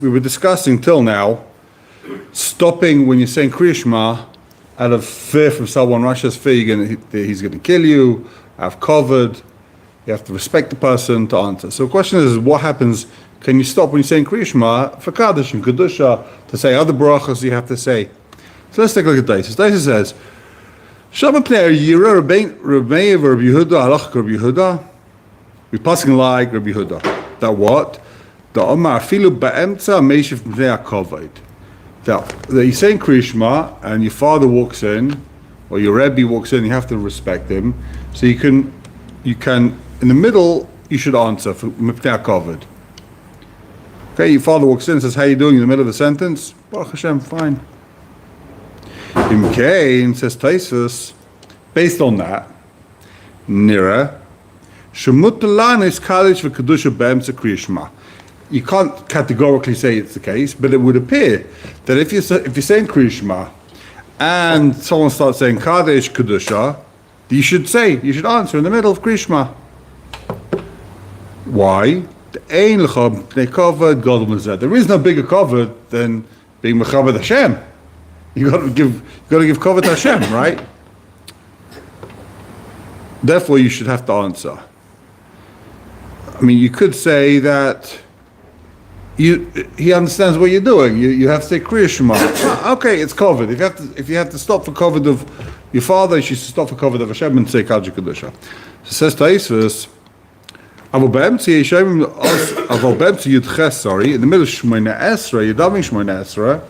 we were discussing till now, stopping when you're saying Kriya Shema out of fear from someone, Rasha's fear he's going to kill you, have covered, you have to respect the person to answer. So the question is, what happens? Can you stop when you're saying Kriya Shema for Kaddish and Kedusha to say other brachas you have to say? So let's take a look at Taisus. Taisus says, Shabbat Pnei Yira Rabbi Yehuda Halach Rabbi Yehuda. We're passing like Rabbi Yehuda. That what? The Omar Filu Ba'emtza Meishiv Pnei HaKavod. That you're saying Kriya Shema and your father walks in, or your Rebbe walks in, you have to respect him. So you can in the middle you should answer for Pnei HaKavod. Okay, your father walks in and says, how are you doing in the middle of the sentence? Baruch Hashem, fine. Im Kain, says Taisus, based on that, Nira, Shemut Lan is Kaddish v'Kedusha B'emtza Kriya Shema. You can't categorically say it's the case, but it would appear that if you're saying Kriya Shema and someone starts saying Kaddish Kedusha, you should answer in the middle of Kriya Shema. Why? There is no bigger kavod than being mechaved Hashem. You got to give kavod to Hashem, right? Therefore, you should have to answer. I mean, you could say that he understands what you're doing. You have to say Kriya Shema. Okay, it's kavod. If you have to stop for kavod of your father, you should stop for kavod of Hashem and say Kaddish Kedusha. So says Taisus. In the middle of Shemona Esra, you're davening Shemona Esra,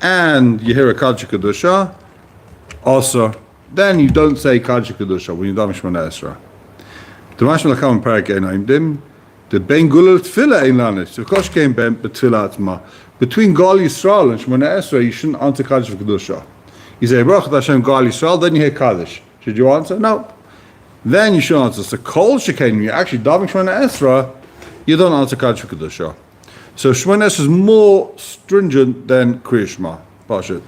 and you hear a Kaddish Kedusha, also, then you don't say Kaddish Kedusha when you're davening Shemona Esra. The Mashmal Lakam Parak Einayimdim, the Ben Gulul Tfilah Ein Lanish, the Kosh came Ben Betfilah Atma. Between Gal Yisrael and Shemona Esra, you shouldn't answer Kaddish Kedusha. You say Baruch Hashem Gal Yisrael, then you hear Kaddish. Should you answer? No. Then you should answer. So Kol Shekain, you're actually davening Shemona Esra, you don't answer Kaddish Kedusha. So Shemona Esra is more stringent than Kriya Shema. Pashut.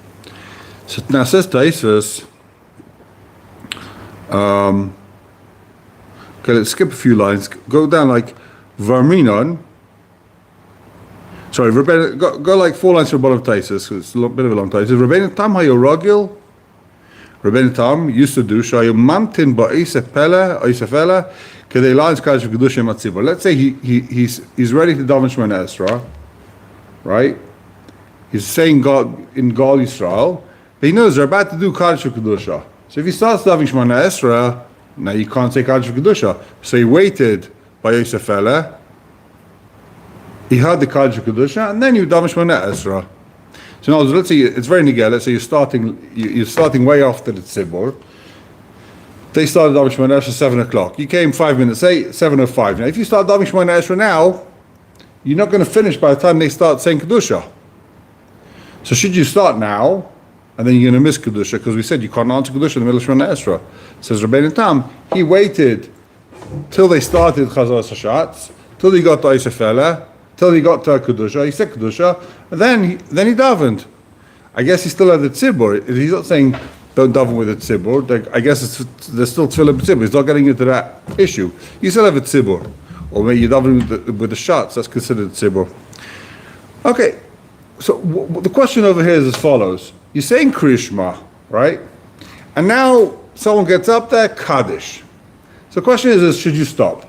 So now says Taisus. Okay, let's skip a few lines. Go down like Varminon. Sorry, go like 4 lines from the bottom of Taisus. It's a bit of a long Taisus. Rabbeinu Tam Hayoragil. Rabbeinu Tam used to do Shayu Mamtin Ba'isafela Kedei Lines Kaddish Kedusha Matzibah. Let's say he's ready to daven Shemona Esra, right? He's saying God in Gal Yisrael, but he knows they're about to do Kaddish Kedusha. So if he starts davening Shemona Esra, now you can't say Kaddish Kedusha. So he waited by Yisafela, he heard the Kaddish Kedusha, and then you daven Shemona Esra. So in other words, let's say it's very nigel. Let's say you're starting way after the tzibur. They started davening Shemona Esra 7 o'clock. You came 5 minutes, say 7:05. Now, if you start davening Shemona Esra now, you're not going to finish by the time they start saying Kedusha. So should you start now, and then you're going to miss Kedusha, because we said you can't answer Kedusha in the middle of Shemona Esra. Says Rabbeinu Tam, he waited till they started Chazar Hashatz, till he got to Yisafela, till he got to Kedusha, he said Kedusha, and then he davened. I guess he still had the tzibur. He's not saying don't daven with the tzibur. I guess there's still tefillah b'tzibur. He's not getting into that issue. You still have a tzibur. Or maybe you daven with the shots, that's considered tzibur. Okay, so the question over here is as follows. You're saying Kriya Shema, right? And now someone gets up there, Kaddish. So the question is should you stop?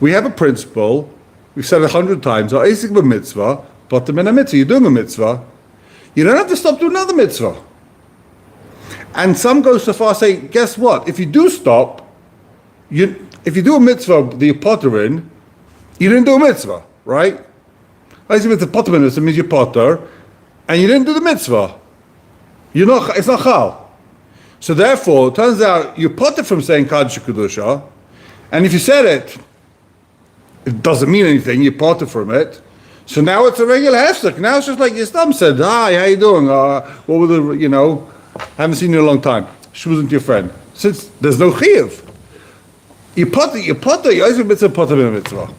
We have a principle. We've said 100 times, Ha'esik b'mitzvah, Batim in a mitzvah. You're doing a mitzvah. You don't have to stop doing another mitzvah. And some go so far as say, guess what? If you do stop, if you do a mitzvah, the potter in, you didn't do a mitzvah, right? Ha'esik mitzvah potter in, it means you potter, and you didn't do the mitzvah. It's not chal. So therefore, it turns out you potter from saying Kaddish Kedusha, and if you said it doesn't mean anything, you parted from it. So now it's a regular hefsek. Now it's just like your stum said, hi, how you doing? What were the, haven't seen you in a long time. She wasn't your friend. Since there's no chiyuv. You potter, you always mitzvah, potter in a mitzvah.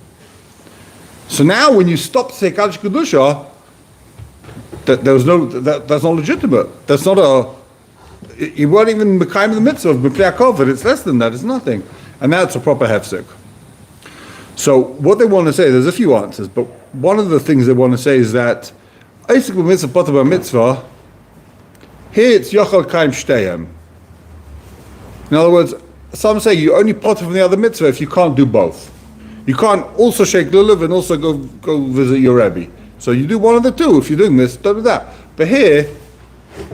So now when you stop to say Kaddish Kedusha, that's not legitimate. That's not you weren't even mekayim the mitzvah of B'nei HaKavod. It's less than that, it's nothing. And that's a proper hefsek. So what they want to say, there's a few answers, but one of the things they want to say is that Eisek b'mitzvah poter b'mitzvah, here it's yochel kaim shteyem. In other words, some say you only potter from the other mitzvah if you can't do both. You can't also shake lulav and also go visit your Rebbe. So you do one of the two. If you're doing this, don't do that. But here,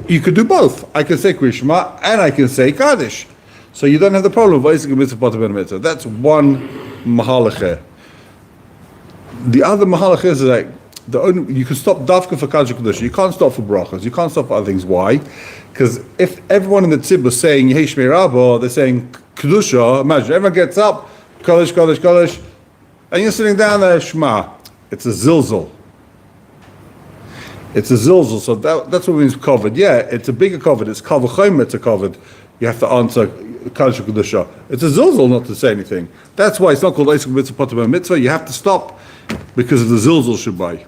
you could do both. I can say Krishma and I can say Kaddish. So you don't have the problem of Eisek b'mitzvah poter b'mitzvah. That's one mahalach. The other mahalach is like you can stop dafka for Kaddish Kedusha. You can't stop for brachas. You can't stop for other things. Why? Because if everyone in the tzibur is saying Yehi Shmei Rabba, they're saying Kedusha. Imagine everyone gets up, Kaddish, Kaddish, Kaddish, and you're sitting down there Shema. It's a zilzal. It's a zilzal. So that's what means covered. Yeah, it's a bigger covered. It's kavachayim. It's a covered. You have to answer Kaddish Kedusha. It's a zilzal not to say anything. That's why it's not called Eisek Mitzvah Poter B'mitzvah. You have to stop because of the zilzal shubai.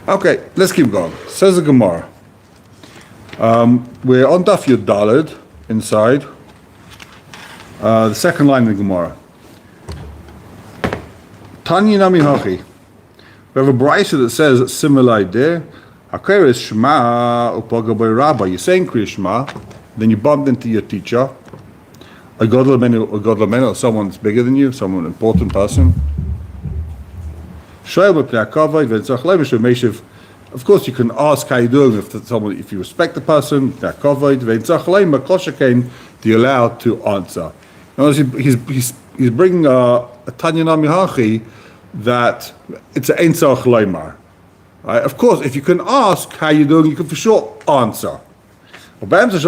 Okay, let's keep going. Says the gemorah. We're on Daf Yud Daled inside. The second line of the gemorah. Tanya Nami Hachi. We have a brayso that says similar idea. Hakir is Shema upaga by Rabbi. You're saying Kriya Shema, then you bumped into your teacher. A godly man, someone that's bigger than you, someone important person. Of course, you can ask how you're doing if you respect the person. You're allowed to answer. He's bringing a Tanya Nami Hachi that it's an Ein Tzarech Leimar. Right? Of course, if you can ask how you're doing, you can for sure answer. So basically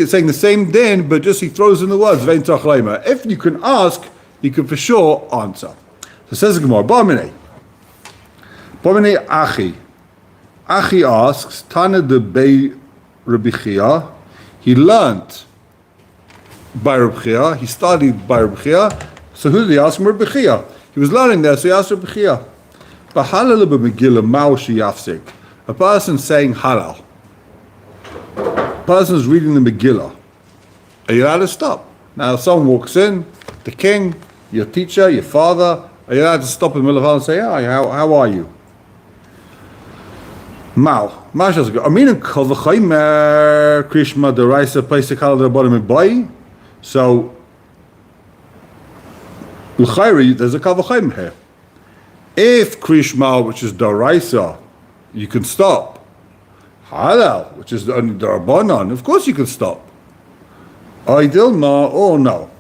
it's saying the same din, but just he throws in the words, if you can ask, you can for sure answer. So it says the gemorah, Bamine Achi. Achi asks, Tana de Bei Reb Chaim. He learned by Reb Chaim, he studied by Reb Chaim. So who did he ask him? Reb Chaim. He was learning there, so he asked Reb Chaim. A person saying halal. A person is reading the Megillah. Are you allowed to stop? Now, if someone walks in, the king, your teacher, your father, are you allowed to stop in the middle of halal and say, "Hi, how are you?" Mao. I mean, Krishma the Raisa place the halal the bottom of So, there's a kavachayim here. If Krishma, which is Daraisa, you can stop. Halal, which is only Darabanan, of course you can stop. Aidilma, oh no.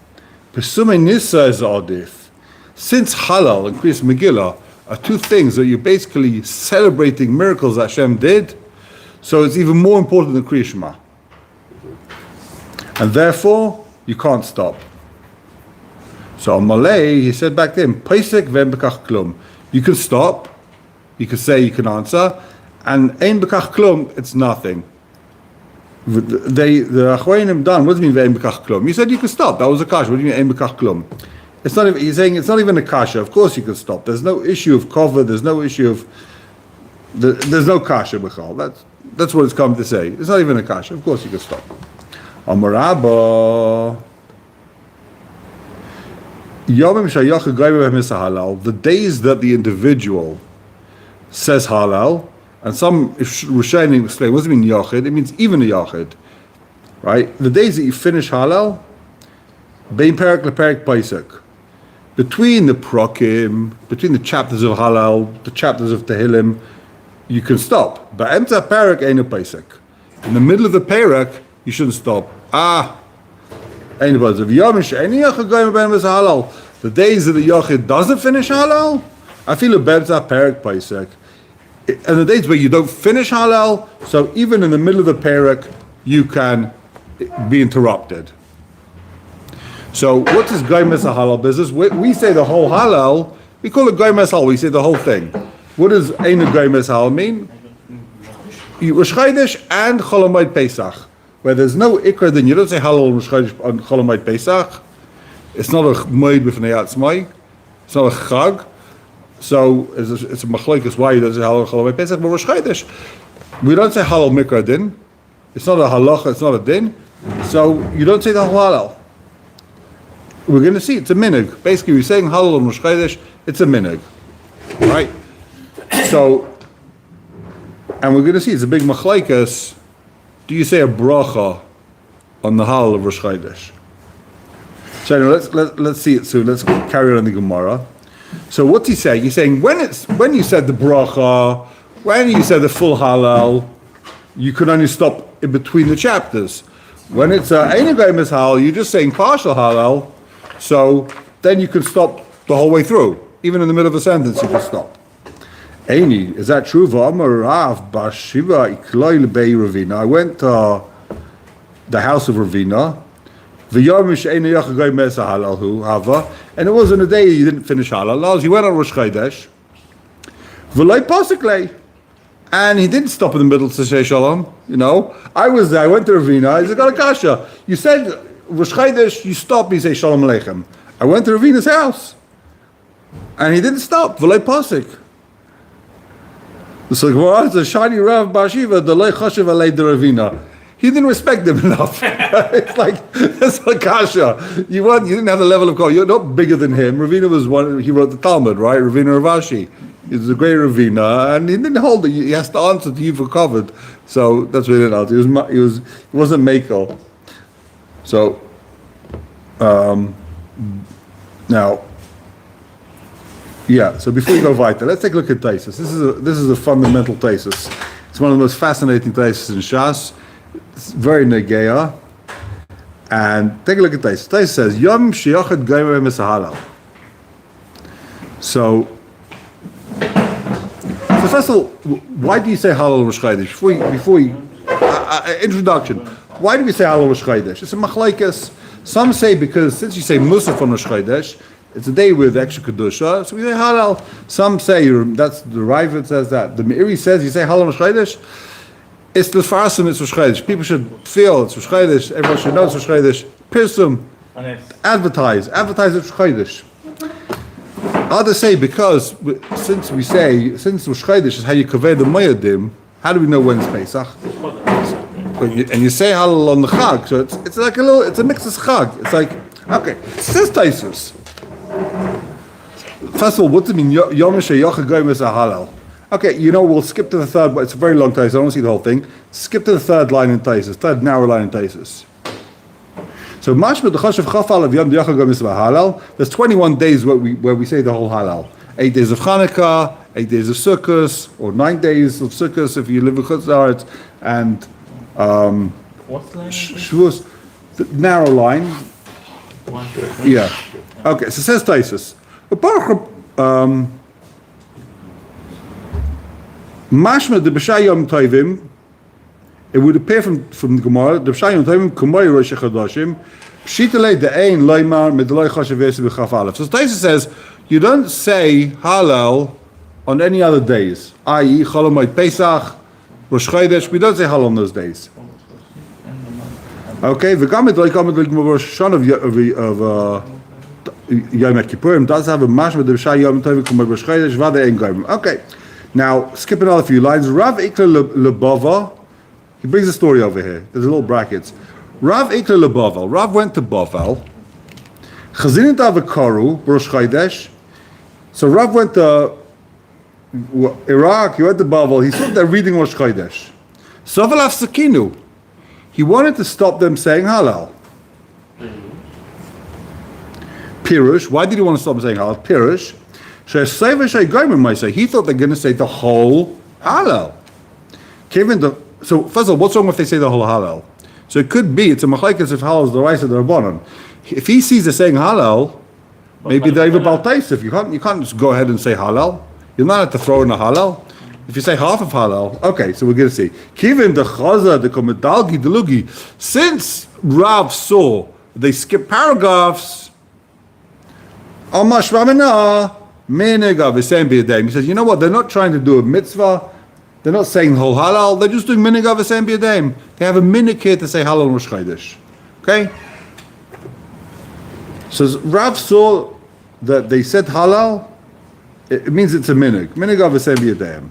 Pesume Nisa is Adif. Since Halal and Kriyas Megillah are two things that you're basically celebrating miracles that Hashem did, so it's even more important than Kriya Shema. And therefore, you can't stop. So on Malay, he said back then, Paisek vem bekach klum. You can stop, you can say, you can answer, and ein bekach klum, it's nothing. The Achronim done, what does it mean ein bekach klum? He said you can stop, that was a kasha. What do you mean ein bekach klum? It's not even, he's saying it's not even a kasha, of course you can stop. There's no issue of cover, there's no issue of, there's no kasha b'chal. That's what it's come to say. It's not even a kasha, of course you can stop. Amarabba. The days that the individual says halal, and some Rishonim explain, what does it mean yachid? It means even a yachid, right? The days that you finish halal, bein perak leperak paisek, between the prakim, between the chapters of halal, the chapters of tehillim, you can stop. But emta perak ain't a paisek. In the middle of the perak, you shouldn't stop. The days that the Yachid doesn't finish halal, I feel a bebza perak paisek. And the days where you don't finish halal, so even in the middle of the perak, you can be interrupted. So what is gaimes halal business? We say the whole halal, we call it gaimes halal, we say the whole thing. What does ein gaimes halal mean? Rosh Chodesh and Cholamoid Pesach. Where there's no ikra, then you don't say halal Rosh Chodesh on Cholamoid Pesach. It's not a moed b'fnei atzmai. It's not a chag. So it's a machlokes why you don't say halal Cholamoid Pesach. But Rosh Chodesh, we don't say halal mikra din. It's not a halacha, it's not a din. So you don't say the halal. We're going to see, it's a minhag. Basically, we're saying halal on Rosh Chodesh, it's a minhag. Right? So, and we're going to see, it's a big machlaikas. Do you say a bracha on the halal of Rosh Chodesh? So anyway, let's see it soon. Let's carry on the gemorah. So what's he saying? He's saying when you said the bracha, when you said the full halal, you could only stop in between the chapters. When it's Ein Goyim is halal, you're just saying partial halal, so then you can stop the whole way through. Even in the middle of a sentence, you can stop. Eini, is that true? V'amar Rav Bashiva Ikloi Lebei Ravina. I went to the house of Ravina. V'yom Ein Goyim is halal hu hava, and it wasn't a day you didn't finish halal. He went on Rosh Chodesh. V'loi Pasikle. And he didn't stop in the middle to say shalom. You know, I was there. I went to Ravina. He said, "Got a kasha. You said Rosh Chodesh. You stop. You say shalom aleichem." I went to Ravina's house, and he didn't stop. V'lei pasik. It's like, well, it's a shiny Rav Bashiva. The lei chashiv alei de Ravina. He didn't respect him enough. It's like that's a kasha. You didn't have the level of call. You're not bigger than him. Ravina was one. He wrote the Talmud, right? Ravina Ravashi. He's a great Ravina, and he didn't hold it. He has to answer to you for covered. So that's what he didn't answer. He wasn't Mako. So now, yeah. So before we go weiter, let's take a look at Taisus. This is a fundamental Taisus. It's one of the most fascinating Taisus in Shas. It's very negeya. And take a look at Taisus. Taisus says, "Yom sheyachad goyim misahalal." So first of all, why do you say halal Rosh Chodesh? Before we introduction, why do we say halal Rosh Chodesh? It's a machlaikas. Some say because since you say Musaf on Rosh Chodesh, it's a day with extra kedusha, so we say halal. Some say that's the Ravid says that. The Meiri says you say halal Rosh Chodesh. It's the farsim. It's Rosh Chodesh. People should feel it's Rosh Chodesh. Everyone should know it's Rosh Chodesh. Pirsum, advertise it's Rosh Chodesh. Others say because since Rosh Chodesh is how you kaveh the moyadim, how do we know when it's Pesach? And you say halal on the Chag, so it's like it's a mix of Chag. It's like okay, it says Taisus. First of all, what does it mean? Yom sheyachad goyim is a halal. Okay, we'll skip to the third, but it's a very long Taisus. I don't want to see the whole thing. Skip to the third line in Taisus, third narrow line in Taisus. So mashma the chashav chafal of yom yachad goyim is halal. There's 21 days where we say the whole halal. 8 days of Chanukah, 8 days of Sukkot, or 9 days of Sukkot if you live in Chutz La'aretz, and Shavuos, the narrow line. Yeah. Okay, so it says Taisus. Mashma the b'shai yom tovim. It would appear from the gemorah the b'shai yom tovim kumay rosh chadashim pshitale de'ein loymar medloi chashav yesib b'chaf aleph. So Taisus says you don't say halal on any other days, i.e. Chol Hamoed Pesach, Rosh Chodesh. We don't say halal on those days. Okay, v'gam medloi kamad Rosh Hashanah of Yom Kippurim does have a mashma the b'shai yom tovim kumay Rosh Chodesh v'adei ein goyim. Okay. Now, skip another few lines. Rav Ikla Lebava, he brings a story over here. There's a little brackets. Rav Ikla Lebava. Rav went to Bavel. Chazinit Avakaru, Rosh Chodesh. So Rav went to Iraq, he went to Bavel. He stood there reading Rosh Chodesh. Sovalaf Sakinu. He wanted to stop them saying halal. Pirush. Why did he want to stop them saying halal? Pirush. He thought they're going to say the whole halal. So first of all, what's wrong if they say the whole halal? So it could be, it's a machlekes if halal is the rice of the rabbanon. If he sees they're saying halal, maybe they're even baltaisif. You can't just go ahead and say halal. You're not have to throw in a halal. If you say half of halal, okay, so we're going to see. Kivin the chaza the komedalgi delugi. Since Rav saw they skip paragraphs, Amashvamina. Minhag v'sein b'yadayim. He says, you know what? They're not trying to do a mitzvah. They're not saying whole halal. They're just doing minhag v'sein b'yadayim. They have a minhag here to say halal Rosh Chodesh. Okay. So Rav saw that they said halal. It means it's a minhag. Minhag v'sein b'yadayim.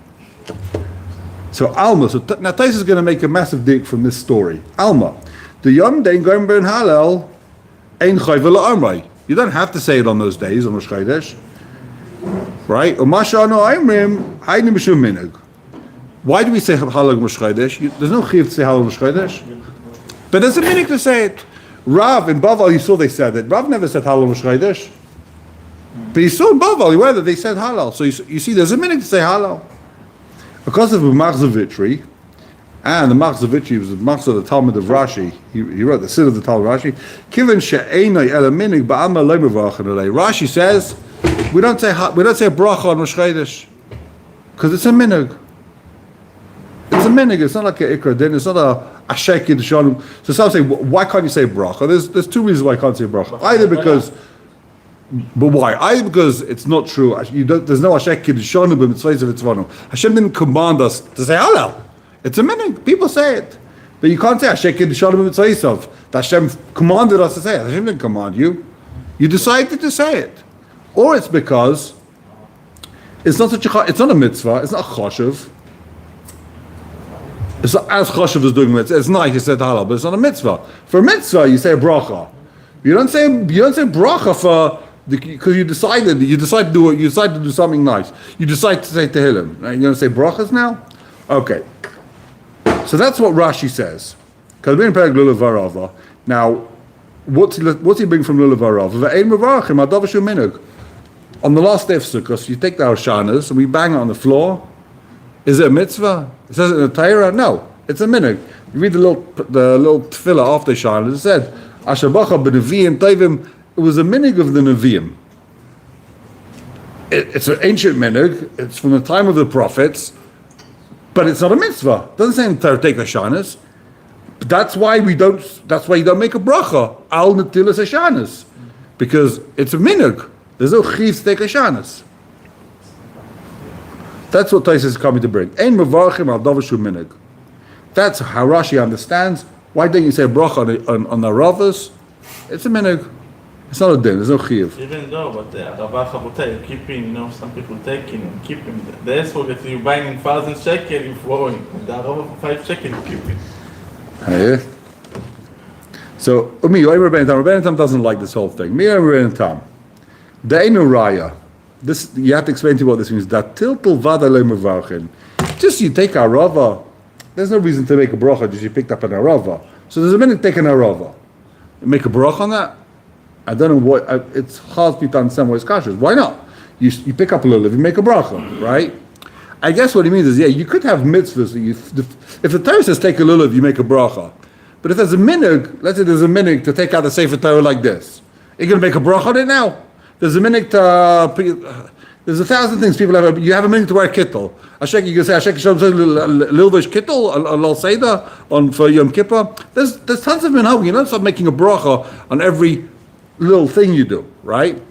So Alma, now Tais is going to make a massive dig from this story. Alma, the Yom Dein Goyim Ben Halal Ein Chayv Amrei. You don't have to say it on those days on Rosh Chodesh, right? Why do we say Halal Rosh Chodesh? There's no chiv to say Halal Rosh Chodesh, but there's a minute to say it. Rav in Baval, you saw they said it. Rav never said Halal Rosh Chodesh, but you saw in Baval whether they said Halal. So you see, there's a minute to say Halal. Because of the Machzavitri, and the Machzavitri was the Machzav of the Talmud of Rashi. He wrote the Sid of the Talmud of Rashi. Kiven she'enoi elaminig ba'alma lo mevachin alei. Rashi says we don't say a bracha on Rosh Chodesh because it's a minig. It's a minig. It's not like an ikra din. It's not a shek yidushanim. So some say, why can't you say bracha? There's two reasons why I can't say bracha. Either because. But why? Either because it's not true. There's no Ashek Kiddushanim b'mitzvahs of Mitzvahim. Hashem didn't command us to say halal. It's a minig. People say it, but you can't say Ashek Kiddushanim b'mitzvahs. Hashem commanded us to say it. Hashem didn't command you. You decided to say it, or it's because it's not it's not a mitzvah. It's not a choshev. It's not as choshev as doing mitzvah. It's nice you said halal, but it's not a mitzvah. For a mitzvah, you say a bracha. You don't say bracha for. Because you decide to do something nice. You decide to say Tehillim. Right? You're going to say brachas now? Okay. So that's what Rashi says. Now, what's he bring from Lulav Arava? On the last day of Sukkot, you take the Hashanas and we bang it on the floor. Is it a mitzvah? It says it in the Torah? No. It's a minhag. You read the little tefillah after Hashanas. It said, Asher bacha b'neviim tovim. It was a minhag of the Nevi'im. It's an ancient minhag. It's from the time of the prophets, but it's not a mitzvah. It doesn't say in Torah take Hashanas. That's why you don't make a bracha al netilas Hashanas, because it's a minhag. There's no chiv to take Hashanas. That's what Tais is coming to bring. Ein mevarchim al davar shu minhag. That's how Rashi understands. Why don't you say bracha on the Ravas? It's a minhag. It's not a din, there's no chiyuv. Even though, but the Rabba Chabotay, keeping, some people taking and keeping. The esrog that you're buying in 1,000 shekel, you're throwing. The Rabba for 5 shekel, you keep it. Yeah. So, Rabbeinu Tam doesn't like this whole thing. Rabbeinu Tam. De'enu raya. This, you have to explain to you what this means. Dat tiltel vada lo mevarchin. Just you take a rava. There's no reason to make a bracha, just you picked up an arava. So there's a minute take an arava. Make a bracha on that? I don't know what, it's hard for me to understand what his kasha is. Why not? You pick up a little, you make a bracha, right? I guess what he means is, you could have mitzvahs. If the Torah says take a lulav, you make a bracha. But if there's a minhag, let's say there's a minhag to take out the Sefer Torah like this, you're going to make a bracha on it now? There's a minhag to, there's 1,000 things people have. You have a minhag to wear kittel. You can say, Ashek Shalom says, Lilvish kittel, a lol seder, for Yom Kippur. There's tons of minhag. You don't start making a bracha on every little thing you do, right?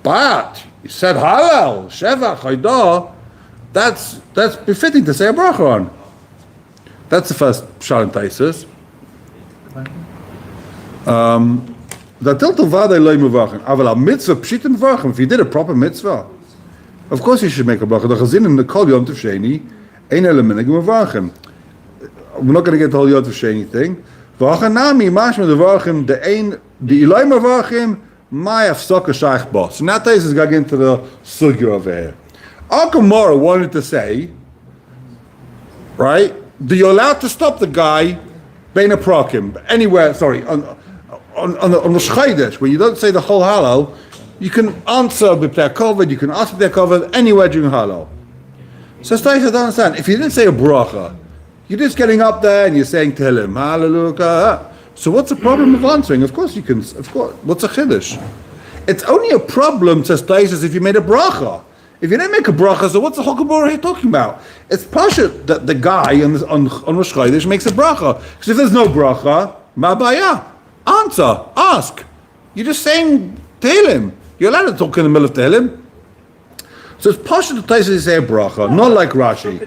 But you said halal, sheva, chaydah, that's befitting to say a bracha on. That's the first pshat and taisus. If you did a proper mitzvah, of course you should make a bracha. We're not going to get the whole Yom Tov Sheni thing. So now Tais is going into the sugya over here. Our gemorah wanted to say, right? You're allowed to stop the guy bein a prakim anywhere. Sorry, on the Chodesh, where you don't say the whole halal, you can answer b'pnei kovid. You can ask b'pnei kovid anywhere during halal. So Tais, I don't understand. If you didn't say a bracha, you're just getting up there and you're saying Tehillim, hallelujah. So what's the problem of answering? Of course you can. Of course, what's a chiddush? It's only a problem, says Tais, if you made a bracha. If you didn't make a bracha, so what's the whole gemorah here talking about? It's pashut that the guy on Rosh Chodesh makes a bracha. Because if there's no bracha, ma baya. Answer, ask. You're just saying Tehillim. You're allowed to talk in the middle of Tehillim. So it's pashut that Tais say a bracha, not like Rashi.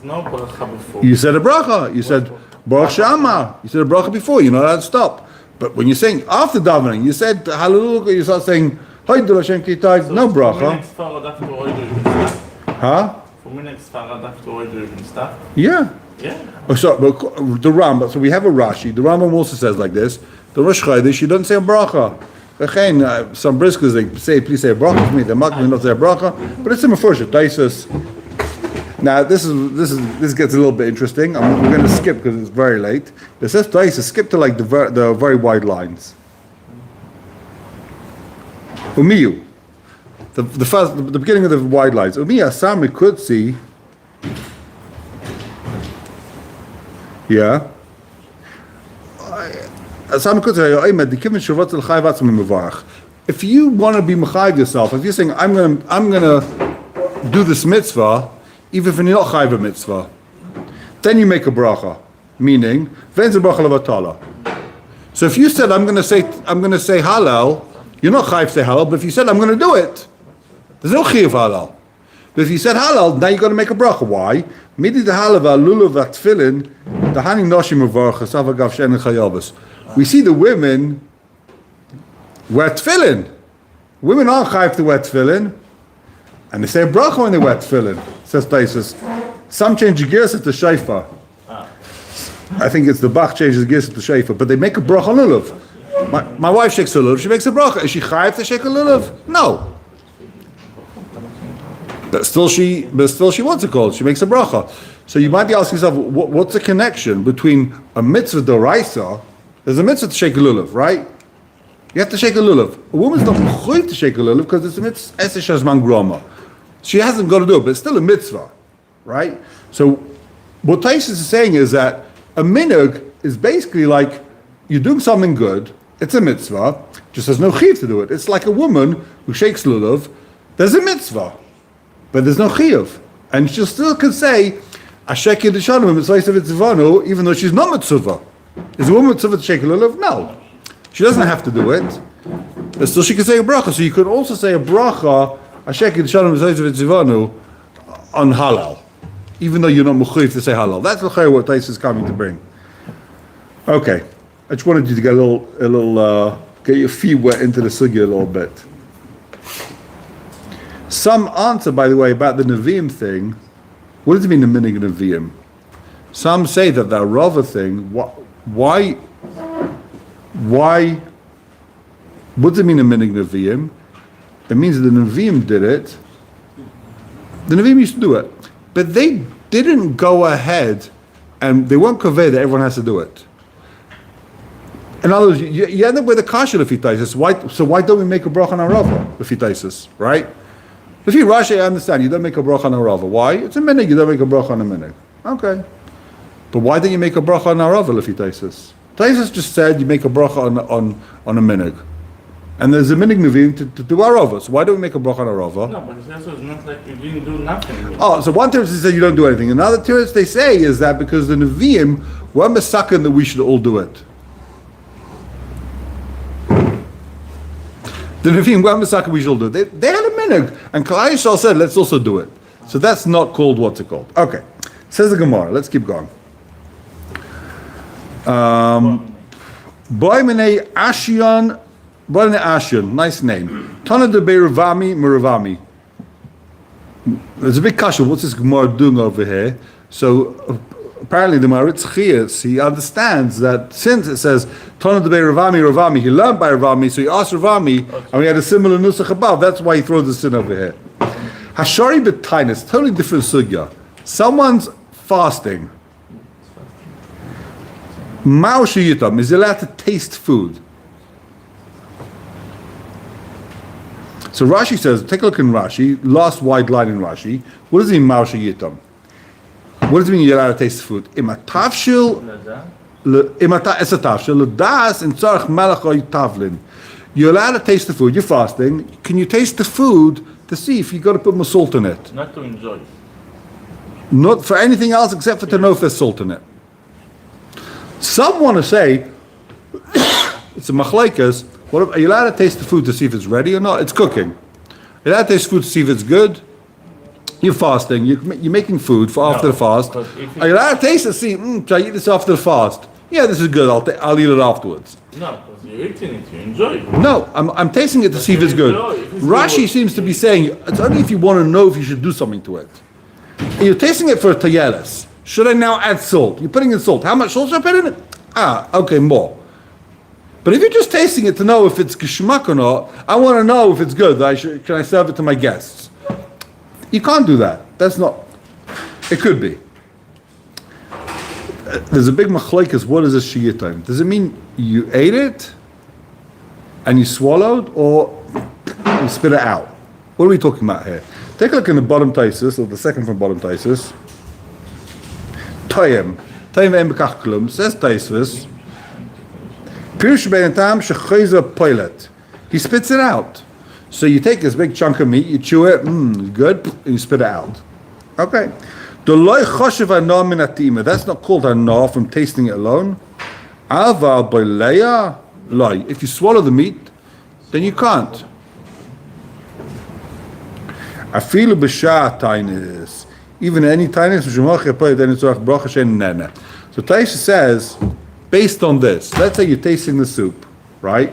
No bracha before. You said a bracha. You said Baruch Shama. You said a bracha before. You're not allowed to stop. But when you're saying after davening, you said hallelujah. You start saying no bracha. For me, in Sfarad have to order and stuff? Yeah. Yeah. Oh, so the Rambam. So we have a Rashi. The Rambam also says like this: the Rosh Chodesh, you don't say a bracha. Some briskers they say, please say a bracha for me. They're not say a bracha, but it's a mefurish Taisus. Now this gets a little bit interesting. We're going to skip because it's very late. It says Taisus skip to like the very wide lines. Umiyu, the beginning of the wide lines. Umiya Sami could see. Yeah. If you want to be mechayiv yourself, if you're saying I'm gonna do this mitzvah, even if you're not chayiv a mitzvah, then you make a bracha, meaning ven's a bracha levatala. So if you said I'm gonna say halal, you're not chayiv to say halal. But if you said I'm gonna do it, there's no chiyuv halal. But if you said halal, now you're gonna make a bracha. Why? Midi the halava lulav atfilin the hani noshim uvarchas avagav shen chayavas. We see the women wear tefillin. Women aren't chayiv to wear tefillin, and they say a bracha when they wear tefillin. Says Taisus. Some change the gears to shofar. I think it's the Bach changes the gears to shofar, but they make a bracha lulav. My wife shakes a lulav. She makes a bracha. Is she chayiv to shake a lulav? No. But still she wants it called. She makes a bracha. So you might be asking yourself, what's the connection between a mitzvah d'oraisa? There's a mitzvah to shake a lulav, right? You have to shake a lulav. A woman's not mechuyev to shake a lulav because it's a mitzvah esesh hazman groma. She hasn't got to do it, but it's still a mitzvah, right? So what Taisus is saying is that a minhag is basically like you're doing something good. It's a mitzvah. Just has no chiyuv to do it. It's like a woman who shakes lulav. There's a mitzvah, but there's no chiyuv, and she still can say ashek yedishanim mitzvah v'tzivanu, even though she's not mitzvah. Is a woman mitzvah to shake a lulav? No, she doesn't have to do it, but still she can say a bracha. So you could also say a bracha ashek yedishanim mitzvah v'tzivanu on halal, even though you're not mechuyev to say halal. That's what Taisus is coming to bring. Okay, I just wanted you to get a little get your feet wet into the sugya a little bit. Some answer, by the way, about the Nevi'im thing. What does it mean, the minig Nevi'im? Some say that the Rava thing, why, what does it mean, the minig Nevi'im? It means that the Nevi'im did it. The Nevi'im used to do it. But they didn't go ahead and they weren't conveyed that everyone has to do it. In other words, you end up with a kasha lefitaisis. So why don't we make a bracha on a Rava lefitaisis, right? If you Rashi, I understand, you don't make a bracha on a Rava. Why? It's a minig, you don't make a bracha on a minig. Okay. But why don't you make a bracha on a Rava, if Taisus? Taisus just said you make a bracha on a minig. And there's a minig Nevi'im to do a Rava. So why don't we make a bracha on a Rava? No, but it's also not like you didn't do nothing. Oh, so one term they say you don't do anything. Another term they say is that because the Nevi'im were mesaken that we should all do it. The Nevi'im were mesaken we should all do it. They had a minig. And Klal Yisrael said, let's also do it. So that's not called what's it called. Okay. Says the Gemara. Let's keep going. Boy Minei Ashion. Boy Minei Ashion. Nice name. Tana de Beiruvami Meruvami. There's a big kasha. What's this Gemara doing over here? So apparently the Maritz Chias, he understands that since it says Tana de Beiruvami, he learned by Ravami, so he asked Ravami, and we had a similar nusach above. That's why he throws this in over here. Hashari b'tainis, totally different sugya. Someone's fasting. Mao sheyitam, is he allowed to taste food? So Rashi says, take a look in Rashi, last wide line in Rashi. What does it mean, Mao sheyitam? What does it mean you're allowed to taste food? Imatavshil, esatavshil, l'das in tzarech melech or tavlin. You're allowed to taste the food. You're fasting. Can you taste the food to see if you've got to put more salt in it? Not to enjoy. Not for anything else except for to know if there's salt in it. Some want to say it's a machlaikas. Are you allowed to taste the food to see if it's ready or not? It's cooking. You're allowed to taste food to see if it's good. You're fasting. You're making food for after the fast. Are you allowed to taste it? See, should I eat this after the fast? Yeah, this is good. I'll eat it afterwards. No, because you're eating it. You enjoy it. No, I'm tasting it to see if it's good. Rashi seems to be saying it's only if you want to know if you should do something to it. You're tasting it for tayeles. Should I now add salt? You're putting in salt. How much salt should I put in it? Okay, more. But if you're just tasting it to know if it's geschmack or not, I want to know if it's good. Can I serve it to my guests? You can't do that. That's not. It could be. There's a big machlokes. What is a shiyah time? Does it mean you ate it and you swallowed, or you spit it out? What are we talking about here? Take a look in the bottom taisus, or the second from bottom taisus. Toyem ve'em b'kach klum. Says taisus. Pirush be'entam shechayza poilet. He spits it out. So you take this big chunk of meat, you chew it, good, and you spit it out. Okay. That's not called hana from tasting it alone. If you swallow the meat, then you can't. Even any tainis, so Taisha says, based on this, let's say you're tasting the soup, right?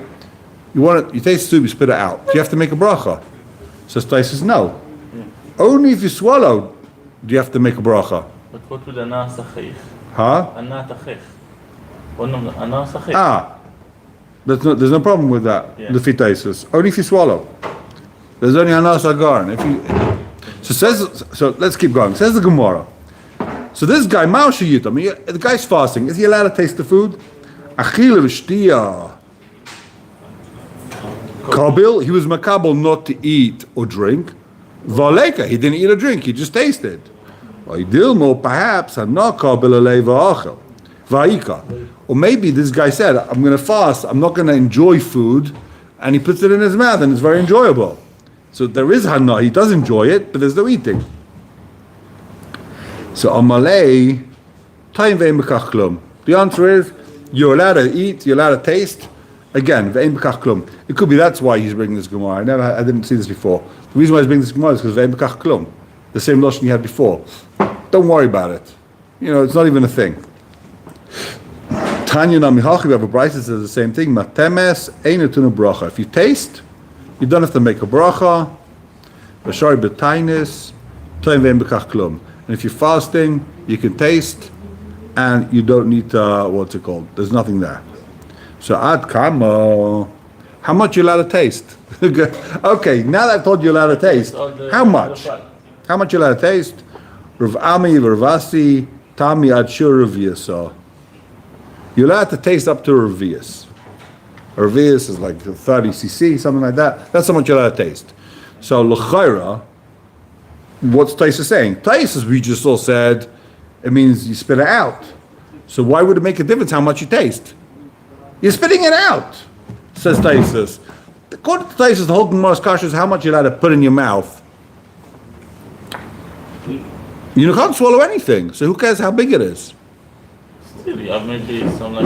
You taste the soup, you spit it out. Do you have to make a bracha? Says Taisha, no. Only if you swallow do you have to make a bracha. But what with ana sachich? Huh? Ana tachich. Ana sachich. There's no problem with that. The fitaisus. Only if you swallow. There's only ana sagar. So let's keep going. Says the gemorah. So this guy, the guy's fasting. Is he allowed to taste the food? Achila v'shtiya. Kabil, he was makabel not to eat or drink. Valeka, he didn't eat or drink, he just tasted. Perhaps or maybe this guy said, I'm going to fast, I'm not going to enjoy food, and he puts it in his mouth and it's very enjoyable. So there is hana, he does enjoy it, but there's no eating. So amalei, time ve'im b'kach klum. The answer is, you're allowed to eat, you're allowed to taste. Again, ve'im b'kach klum. It could be that's why he's bringing this gemorah. I didn't see this before. The reason why he's bringing this gemorah is because ve'im b'kach klum. The same lotion he had before. Don't worry about it. It's not even a thing. Tanya namihachi, we have a brayta that says the same thing. Matemes einu tunu bracha. If you taste, you don't have to make a bracha. B'shari b'tainis, toim ve'im b'kach klum. And if you're fasting, you can taste, and you don't need what's it called? There's nothing there. So ad kama, how much you allowed to taste? Okay, now that I've told you allowed to taste, how much? How much you allowed to taste? Rav Ami, Ravasi, Tami ad shur reviyasa. You're allowed to taste up to a revius. A revius is like 30 cc, something like that. That's how much you're allowed to taste. So l'chayra, what's Taisa saying? Taisa, we just all said, it means you spit it out. So why would it make a difference how much you taste? You're spitting it out, says Taisa. According to Taisa, the whole gemorah's kasha is how much you're allowed to put in your mouth. You can't swallow anything, so who cares how big it is? Still, you have maybe some like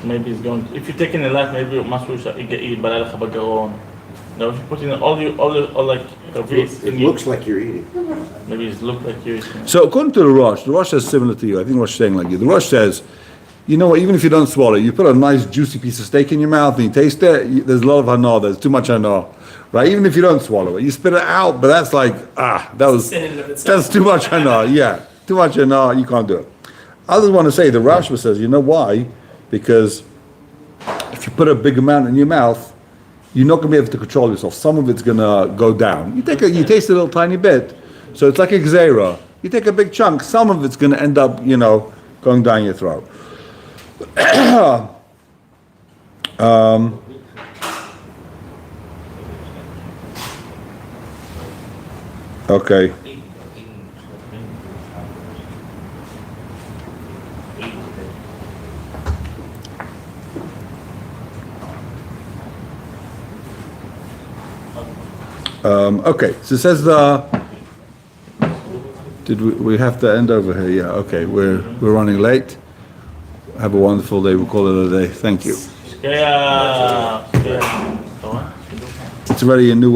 maybe it's going. If you're taking a lot, maybe משהו שיתבלע לך בגרון. Now, if you put in all like it looks like you're eating. Maybe it looks like you're eating. So according to the Rosh says similar to you. I think Rosh is saying like you. The Rosh says, you know what? Even if you don't swallow, you put a nice juicy piece of steak in your mouth and you taste it. There's a lot of hana. There's too much hana. Right, even if you don't swallow it, you spit it out, but that's like, that's too much hana, too much hana, you can't do it. Others want to say, the Rashba says, you know why? Because if you put a big amount in your mouth, you're not going to be able to control yourself. Some of it's going to go down. You taste a little tiny bit, so it's like a gzeira. You take a big chunk, some of it's going to end up, going down your throat. Okay. Okay, so it says did we have to end over here? Yeah, okay, we're running late. Have a wonderful day. We'll call it a day. Thank you. It's already a new